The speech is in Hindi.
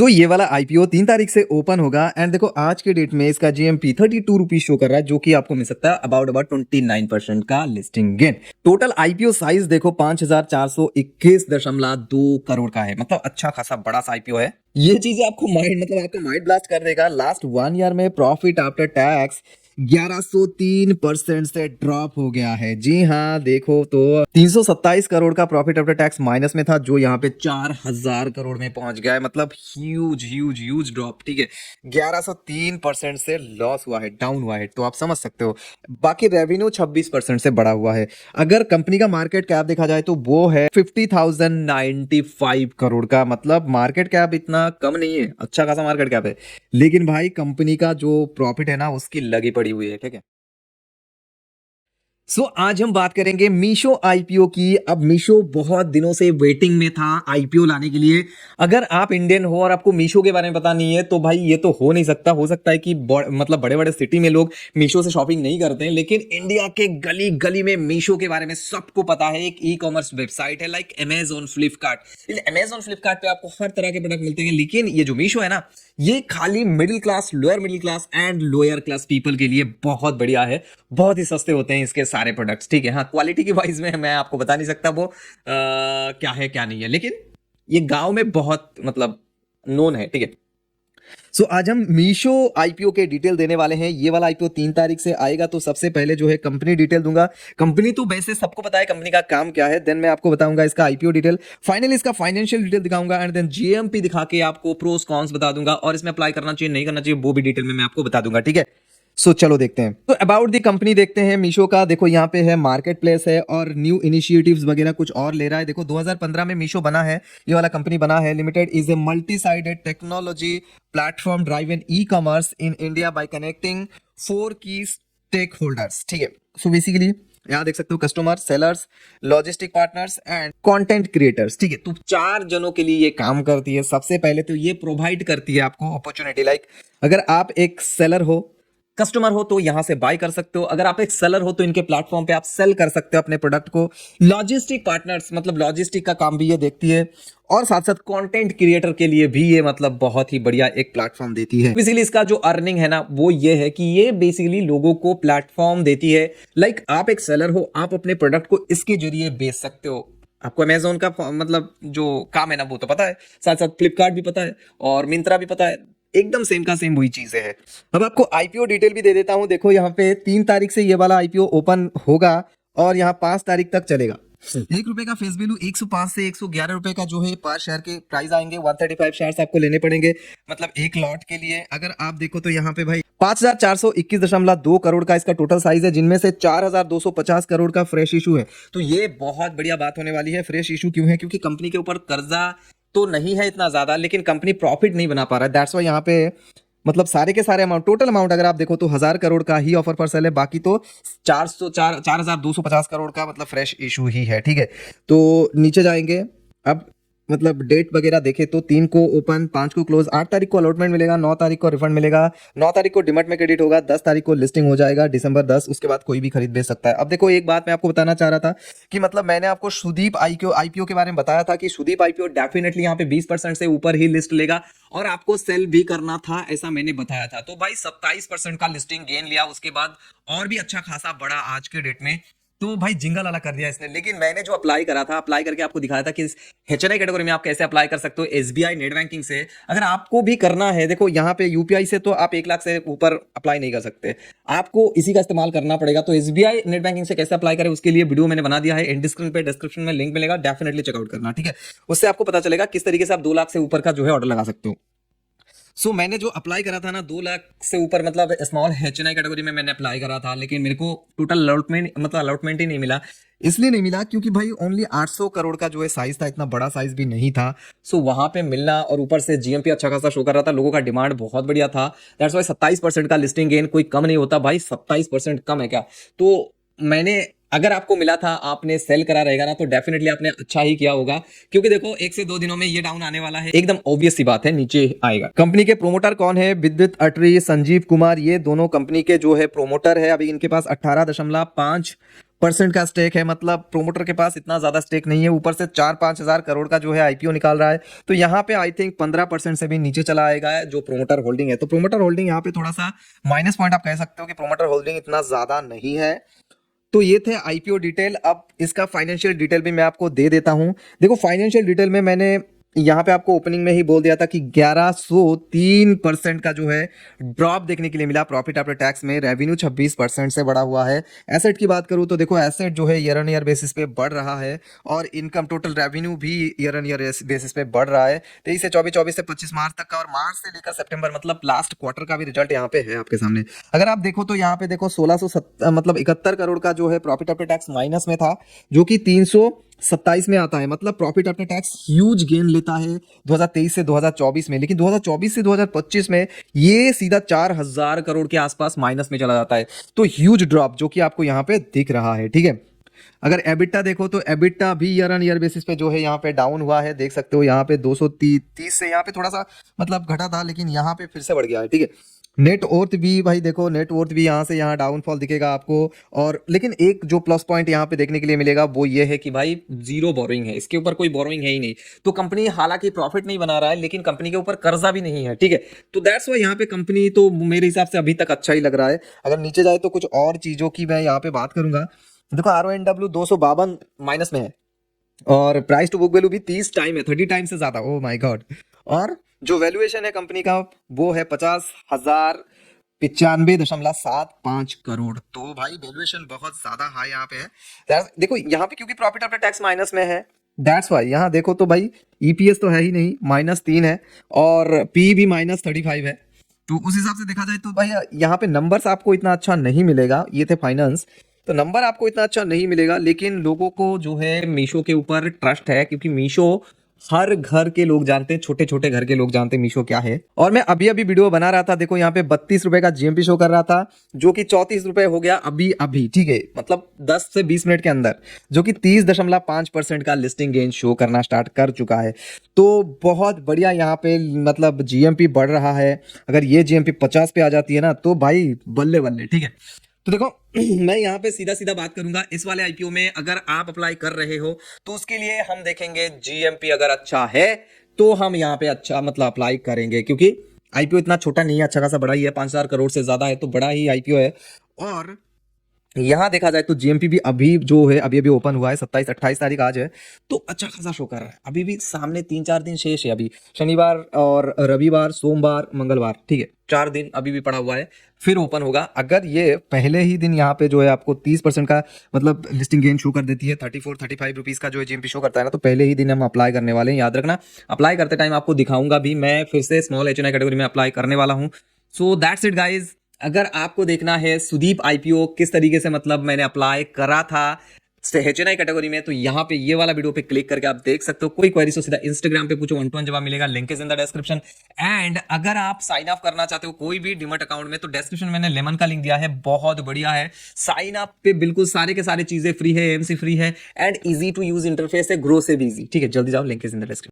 ये वाला आईपीओ 3 तारीख से ओपन होगा एंड देखो आज के डेट में इसका जीएमपी 32 रुपीज शो कर रहा है, जो कि आपको मिल सकता है अबाउट 29% का listing gain. Total IPO size देखो 5421.2 करोड़ का है, मतलब अच्छा खासा बड़ा सा आईपीओ है। ये चीजें आपको आपको माइंड ब्लास्ट कर देगा। लास्ट 1 ईयर में प्रॉफिट आफ्टर टैक्स 1103% से ड्रॉप हो गया है। जी हाँ, देखो तो 327 करोड़ का प्रॉफिट आफ्टर टैक्स माइनस में था, जो यहाँ पे 4000 करोड़ में पहुंच गया है। मतलब ह्यूज ह्यूज ह्यूज ड्रॉप। ठीक है, 1103% से लॉस हुआ है, डाउन हुआ है, तो आप समझ सकते हो। बाकी रेवेन्यू 26% से बढ़ा हुआ है। अगर कंपनी का मार्केट कैप देखा जाए तो वो है 50,095 करोड़ का। मतलब मार्केट कैप इतना कम नहीं है, अच्छा खासा मार्केट कैप है। लेकिन भाई कंपनी का जो प्रॉफिट है ना, उसकी लगी पड़ी हुई है। ठीक है, आज हम बात करेंगे मीशो आईपीओ की। अब मीशो बहुत दिनों से वेटिंग में था आईपीओ लाने के लिए। अगर आप इंडियन हो और आपको मीशो के बारे में पता नहीं है तो भाई ये तो हो नहीं सकता। हो सकता है कि बड़े बड़े सिटी में लोग मीशो से शॉपिंग नहीं करते हैं, लेकिन इंडिया के गली गली में मीशो के बारे में सबको पता है। एक ई कॉमर्स वेबसाइट है like Amazon, Flipkart. Amazon Flipkart पे आपको हर तरह के प्रोडक्ट मिलते हैं, लेकिन ये जो मीशो है ना, ये खाली middle class, lower middle class and lower class people के लिए बहुत बढ़िया है। बहुत ही सस्ते होते हैं इसके सारे प्रोडक्ट्स। ठीक है, हाँ, क्वालिटी की वाइज में मैं आपको बता नहीं सकता वो क्या है क्या नहीं है, लेकिन ये गांव में बहुत नोन है। ठीक है, आज हम मीशो आईपीओ के डिटेल देने वाले हैं। ये वाला आईपीओ 3 तारीख से आएगा। तो सबसे पहले जो है कंपनी डिटेल दूंगा। कंपनी तो वैसे सबको पता है कंपनी का काम क्या है। देन मैं आपको बताऊंगा इसका आईपीओ डिटेल, फाइनली इसका फाइनेंशियल डिटेल दिखाऊंगा एंड देन जीएमपी दिखा के आपको प्रोस कॉन्स बता दूंगा, और इसमें अप्लाई करना चाहिए नहीं करना चाहिए वो भी डिटेल में मैं आपको बता दूंगा। ठीक है, चलो देखते हैं। तो अबाउट दी कंपनी देखते हैं मीशो का। देखो यहाँ पे है मार्केट प्लेस है और न्यू इनिशिएटिव्स वगैरह कुछ और ले रहा है। देखो 2015 में मीशो बना है, ये वाला कंपनी बना है। Limited is a multi sided technology platform driven e commerce in India by connecting 4 की स्टेक होल्डर्स। ठीक है, सो बेसिकली यहाँ देख सकते हो customer, sellers, logistic partners and content creators. ठीक है, तो 4 जनों के लिए ये काम करती है। सबसे पहले तो ये प्रोवाइड करती है आपको अपॉर्चुनिटी, लाइक अगर आप एक सेलर हो, कस्टमर हो, तो यहां से बाय कर सकते हो। अगर आप एक सेलर हो तो इनके प्लेटफॉर्म पे आप सेल कर सकते हो अपने प्रोडक्ट को। लॉजिस्टिक पार्टनर्स, लॉजिस्टिक का काम भी ये देखती है, और साथ साथ कंटेंट क्रिएटर के लिए भी ये बहुत ही बढ़िया एक प्लेटफॉर्म देती है। बेसिकली इसका जो अर्निंग है ना, वो ये है कि ये बेसिकली लोगों को प्लेटफॉर्म देती है। लाइक आप एक सेलर हो, आप अपने प्रोडक्ट को इसके जरिए बेच सकते हो। आपको अमेजोन का जो काम है ना वो तो पता है, साथ साथ फ्लिपकार्ट भी पता है और मिंत्रा भी पता है। एकदम सेम का सेम वही चीजें है। अब आपको आईपीओ डिटेल भी दे देता हूं। देखो यहाँ पे 3 तारीख से ये वाला आईपीओ ओपन होगा और यहाँ 5 तारीख तक चलेगा। ₹1 का फेस वैल्यू 105 से 111 रुपए का जो है पर शेयर के प्राइस आएंगे। 135 शेयर्स आपको लेने पड़ेंगे, एक लॉट के लिए। अगर आप देखो तो यहाँ पे भाई 5421.2 करोड़ का इसका टोटल साइज है, जिनमें से 4250 करोड़ का फ्रेश इशू है। तो ये बहुत बढ़िया बात होने वाली है। फ्रेश इशू क्यों है? क्योंकि कंपनी के ऊपर कर्जा तो नहीं है इतना ज्यादा, लेकिन कंपनी प्रॉफिट नहीं बना पा रहा है। दैट्स वाई यहाँ पे सारे के सारे अमाउंट, टोटल अमाउंट अगर आप देखो तो 1000 करोड़ का ही ऑफर पर सेल है। बाकी तो 4250 करोड़ का फ्रेश इशू ही है। ठीक है, तो नीचे जाएंगे। अब डेट वगैरह देखे तो 3 को ओपन, 5 को क्लोज, 8 तारीख को अलॉटमेंट मिलेगा, 9 तारीख को रिफंड मिलेगा, 9 तारीख को डिमट में क्रेडिट होगा, 10 तारीख को लिस्टिंग हो जाएगा, दिसंबर 10। उसके बाद कोई भी खरीद बेच सकता है। अब देखो एक बात मैं आपको बताना चाह रहा था कि मैंने आपको सुदीप आईपीओ के बारे में बताया था कि सुदीप आईपीओ डेफिनेटली यहाँ पे 20% से ऊपर ही लिस्ट लेगा और आपको सेल भी करना था, ऐसा मैंने बताया था। तो भाई 27% का लिस्टिंग गेन लिया, उसके बाद और भी अच्छा खासा बड़ा आज के डेट में। तो भाई जिंगल वाला कर दिया इसने। लेकिन मैंने जो अप्लाई करा था, अप्लाई करके आपको दिखाया था कि एचएनआई कैटेगरी में आप कैसे अप्लाई कर सकते हो एसबीआई नेट बैंकिंग से। अगर आपको भी करना है, देखो यहाँ पे यूपीआई से तो आप 1 लाख से ऊपर अप्लाई नहीं कर सकते, आपको इसी का इस्तेमाल करना पड़ेगा। तो एसबीआई नेट बैंकिंग से कैसे अप्लाई करें उसके लिए वीडियो मैंने बना दिया है, एंड डिस्क्रिप्शन में लिंक मिलेगा, डेफिनेटली चेकआउट करना। ठीक है, उससे आपको पता चलेगा किस तरीके से आप 2 लाख से ऊपर का जो है ऑर्डर लगा सकते हो। मैंने जो अप्लाई करा था ना 2 लाख से ऊपर, स्मॉल एचएनआई कैटेगरी में मैंने अप्लाई करा था, लेकिन मेरे को टोटल अलॉटमेंट ही नहीं मिला। इसलिए नहीं मिला क्योंकि भाई ओनली 800 करोड़ का जो है साइज था, इतना बड़ा साइज भी नहीं था। वहां पे मिलना, और ऊपर से जीएमपी अच्छा खासा शो कर रहा था, लोगों का डिमांड बहुत बढ़िया था। दैट्स वाई 27% का लिस्टिंग गेन कोई कम नहीं होता भाई। 27% कम है क्या? तो मैंने, अगर आपको मिला था, आपने सेल करा रहेगा ना, तो डेफिनेटली आपने अच्छा ही किया होगा। क्योंकि देखो 1 से 2 दिनों में ये डाउन आने वाला है, एकदम ऑब्वियस सी बात है, नीचे आएगा। कंपनी के प्रोमोटर कौन है? विद्युत अटरी, संजीव कुमार, ये दोनों कंपनी के जो है प्रोमोटर है। अभी इनके पास 18.5 परसेंट का स्टेक है, मतलब प्रोमोटर के पास इतना ज्यादा स्टेक नहीं है, ऊपर से 4-5 हजार करोड़ का जो है आईपीओ निकाल रहा है, तो यहाँ पे आई थिंक 15% से भी नीचे चला आएगा जो प्रोमोटर होल्डिंग है। तो प्रोमोटर होल्डिंग यहाँ पे थोड़ा सा माइनस पॉइंट आप कह सकते हो कि प्रोमोटर होल्डिंग इतना ज्यादा नहीं है। तो ये थे आईपीओ डिटेल। अब इसका फाइनेंशियल डिटेल भी मैं आपको दे देता हूं। देखो फाइनेंशियल डिटेल में मैंने यहाँ पे आपको ओपनिंग में ही बोल दिया था कि 1103% का जो है ड्रॉप देखने के लिए मिला प्रॉफिट आफ्टर टैक्स में। रेवेन्यू 26% से बढ़ा हुआ है। एसेट की बात करूँ तो देखो एसेट जो है ईयर ऑन ईयर बेसिस पे बढ़ रहा है, और इनकम टोटल रेवेन्यू भी ईयर ऑन ईयर बेसिस पे बढ़ रहा है। 23 से 24, 24 से 25 मार्च तक का, और मार्च से लेकर सितंबर मतलब लास्ट क्वार्टर का भी रिजल्ट यहाँ पे है आपके सामने। अगर आप देखो तो यहाँ पे देखो 1670 मतलब 71 करोड़ का जो है प्रॉफिट आफ्टर टैक्स माइनस में था, जो कि 327 में आता है। मतलब profit after tax huge gain लेता है 2023 से 2024 में, लेकिन 2024 से 2025 में ये सीधा 4000 करोड़ के आसपास माइनस में चला जाता है। तो ह्यूज ड्रॉप जो कि आपको यहाँ पे दिख रहा है, ठीक है। अगर एबिटा देखो तो एबिटा भी ईयर ऑन ईयर बेसिस पे जो है यहाँ पे डाउन हुआ है, देख सकते हो यहाँ पे 230 से यहाँ पे थोड़ा सा मतलब घटा था, लेकिन यहाँ पे फिर से बढ़ गया है, ठीक है। नेट वर्थ भी भाई देखो, नेट वर्थ भी यहाँ से यहाँ डाउनफॉल दिखेगा आपको। और लेकिन एक जो प्लस पॉइंट यहाँ पे देखने के लिए मिलेगा वो ये है कि भाई जीरो बोरोइंग है, इसके ऊपर कोई बोरोइंग है ही नहीं। तो कंपनी हालांकि प्रॉफिट नहीं बना रहा है, लेकिन कंपनी के ऊपर कर्जा भी नहीं है, ठीक है। तो दैट्स वाई यहाँ पे कंपनी तो मेरे हिसाब से अभी तक अच्छा ही लग रहा है। अगर नीचे जाए तो कुछ और चीजों की मैं यहाँ पे बात करूंगा। देखो RONW 252 माइनस में है, और प्राइस टू बुक वैल्यू भी 30 टाइम है, 30 टाइम से ज्यादा, ओ माय गॉड। और जो वैल्यूएशन है कंपनी का वो है 50,095.75 करोड़। तो भाई वैल्यूएशन बहुत ज्यादा हाई यहाँ पे है। देखो यहाँ पे क्योंकि प्रॉफिट आफ्टर टैक्स माइनस में है, दैट्स वाई। यहाँ देखो तो भाई ईपीएस तो है ही नहीं, -3 है, और पी भी -35 है। तो उस हिसाब से देखा जाए तो भाई यहाँ पे नंबर्स आपको इतना अच्छा नहीं मिलेगा। ये थे फाइनेंस, तो नंबर आपको इतना अच्छा नहीं मिलेगा, लेकिन लोगों को जो है मीशो के ऊपर ट्रस्ट है, क्योंकि मीशो हर घर के लोग जानते हैं, छोटे छोटे घर के लोग जानते हैं मीशो क्या है। और मैं अभी अभी वीडियो बना रहा था, देखो यहाँ पे 32 रुपए का जीएमपी शो कर रहा था, जो कि 34 रुपए हो गया अभी अभी, ठीक है। मतलब 10 से 20 मिनट के अंदर, जो कि 30.5% का लिस्टिंग गेन शो करना स्टार्ट कर चुका है। तो बहुत बढ़िया यहाँ पे मतलब जीएमपी बढ़ रहा है। अगर ये जीएमपी 50 पे आ जाती है ना तो भाई बल्ले बल्ले, ठीक है। तो देखो मैं यहाँ पे सीधा सीधा बात करूंगा, इस वाले आईपीओ में अगर आप अप्लाई कर रहे हो तो उसके लिए हम देखेंगे जीएमपी अगर अच्छा है तो हम यहाँ पे अच्छा मतलब अप्लाई करेंगे, क्योंकि आईपीओ इतना छोटा नहीं है, अच्छा खासा बड़ा ही है, 5000 करोड़ से ज्यादा है, तो बड़ा ही आईपीओ है। और यहाँ देखा जाए तो जीएमपी भी अभी जो है अभी अभी ओपन हुआ है, 27-28 तारीख आज है, तो अच्छा खासा शो कर रहा है। अभी भी सामने 3-4 दिन शेष है, अभी शनिवार और रविवार, सोमवार, मंगलवार, ठीक है, 4 दिन अभी भी पड़ा हुआ है, फिर ओपन होगा। अगर ये पहले ही दिन यहाँ पे जो है आपको 30% का मतलब लिस्टिंग गेन शो कर देती है, 34-35 रुपीज का जो है जीएमपी शो करता है ना, तो पहले ही दिन हम अप्लाई करने वाले हैं। याद रखना, अप्लाई करते टाइम आपको दिखाऊंगा भी, मैं फिर से स्मॉल HNI कैटेगरी में अप्लाई करने वाला हूँ। So that's it guys. अगर आपको देखना है सुदीप आईपीओ किस तरीके से मतलब मैंने अप्लाई करा था HNI कैटेगरी में, तो यहाँ पे ये वाला वीडियो पे क्लिक करके आप देख सकते हो। कोई क्वेरी तो सीधा इंस्टाग्राम पे पूछो, 1-to-1 जवाब मिलेगा, link is in the description. And अगर आप साइन अप करना चाहते हो कोई भी डीमैट अकाउंट में, तो डिस्क्रिप्शन में मैंने लेमन का लिंक दिया है, बहुत बढ़िया है। साइन अप पे बिल्कुल सारे के सारे चीजें फ्री है, एमसी फ्री है, and easy to use interface है, ग्रो से भी इजी, ठीक है। जल्दी जाओ, link is in the description.